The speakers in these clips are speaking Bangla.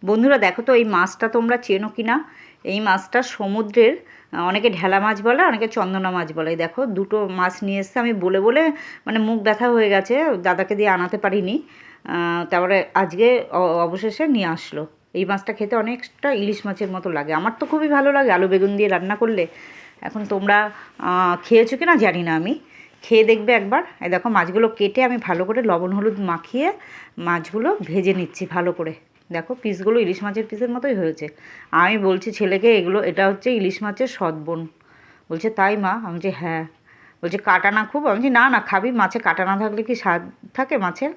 বন্ধুরা দেখো তো এই মাছটা তোমরা চেনো কি না? এই মাছটা সমুদ্রের, অনেকে ঢেলা মাছ বলে, অনেকে চন্দনা মাছ বলে। দেখো দুটো মাছ নিয়ে এসছে, আমি বলে বলে মানে মুখ ব্যথা হয়ে গেছে, দাদাকে দিয়ে আনাতে পারিনি। তারপরে আজকে অবশেষে নিয়ে আসলো। এই মাছটা খেতে অনেকটা ইলিশ মাছের মতো লাগে, আমার তো খুবই ভালো লাগে আলু বেগুন দিয়ে রান্না করলে। এখন তোমরা খেয়েছো কি না জানি না, আমি খেয়ে দেখবে একবার। এই দেখো মাছগুলো কেটে আমি ভালো করে লবণ হলুদ মাখিয়ে মাছগুলো ভেজে নিচ্ছি ভালো করে। দেখো পিসগুলো ইলিশ মাছের পিসের মতোই হয়েছে। আমি বলছি ছেলেকে, এটা হচ্ছে ইলিশ মাছের সদবন। বলছে তাই মা? আমি বলছি হ্যাঁ। বলছে কাটা না খুব? আমি বলছি না না, খাবি, মাছে কাটা না থাকলে কি স্বাদ থাকে মাছের?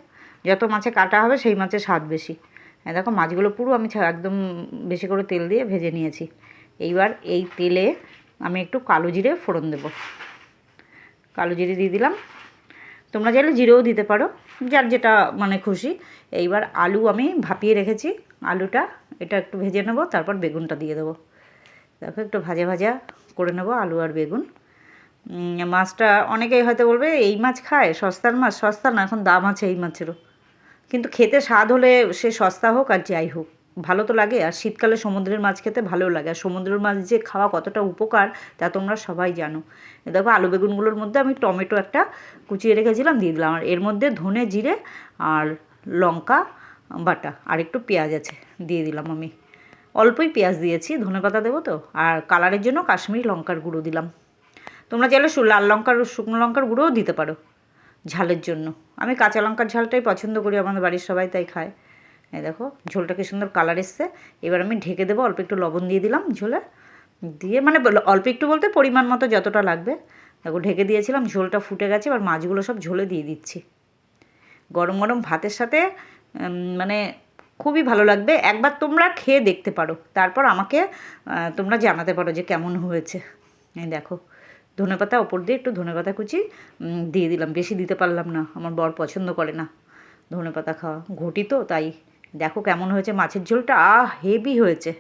যত মাছে কাটা হবে সেই মাছের স্বাদ বেশি। হ্যাঁ দেখো মাছগুলো পুরো আমি একদম বেশি করে তেল দিয়ে ভেজে নিয়েছি। এইবার এই তেলে আমি একটু কালো জিরে ফোড়ন দেবো। কালো জিরে দিয়ে দিলাম, তোমরা চাইলে জিরেও দিতে পারো, যার যেটা মানে খুশি। এইবার আলু আমি ভাপিয়ে রেখেছি, আলুটা এটা একটু ভেজে নেবো, তারপর বেগুনটা দিয়ে দেবো। দেখো একটু ভাজা ভাজা করে নেবো আলু আর বেগুন। মাছটা অনেকেই হয়তো বলবে এই মাছ খায়, সস্তার মাছ। সস্তা না, এখন দাম আছে এই মাছেরও, কিন্তু খেতে স্বাদ হলে সে সস্তা হোক আর যাই হোক ভালো তো লাগে। আর শীতকালে সমুদ্রের মাছ খেতে ভালো লাগে, আর সমুদ্রের মাছ যে খাওয়া কতটা উপকার তা তোমরা সবাই জানো। দেখো আলু বেগুনগুলোর মধ্যে আমি টমেটো একটা কুচিয়ে রেখেছিলাম দিয়ে দিলাম, আর এর মধ্যে ধনে জিরে আর লঙ্কা বাটা আর একটু পেঁয়াজ আছে দিয়ে দিলাম। আমি অল্পই পেঁয়াজ দিয়েছি, ধনেপাতা দেবো তো। আর কালারের জন্য কাশ্মীরি লঙ্কার গুঁড়ো দিলাম। তোমরা চাইলে লাল লঙ্কার শুকনো লঙ্কার গুঁড়োও দিতে পারো ঝালের জন্য। আমি কাঁচা লঙ্কার ঝালটাই পছন্দ করি, আমাদের বাড়ির সবাই তাই খায়। এই দেখো ঝোলটা কি সুন্দর কালার এসছে। এবার আমি ঢেকে দেবো, অল্প একটু লবণ দিয়ে দিলাম ঝোলে, দিয়ে মানে অল্প একটু বলতে পরিমাণ মতো যতটা লাগবে। দেখো ঢেকে দিয়েছিলাম, ঝোলটা ফুটে গেছে, এবার মাছগুলো সব ঝোলে দিয়ে দিচ্ছি। গরম গরম ভাতের সাথে মানে খুবই ভালো লাগবে। একবার তোমরা খেয়ে দেখতে পারো, তারপর আমাকে তোমরা জানাতে পারো যে কেমন হয়েছে। এই দেখো ধনেপাতা ওপর দিয়ে একটু ধনেপাতা কুচি দিয়ে দিলাম, বেশি দিতে পারলাম না, আমার বর পছন্দ করে না ধনেপাতা খাওয়া, ঘটি তো তাই। দেখো কেমন হয়েছে মাছের ঝোলটা, হেভি হয়েছে।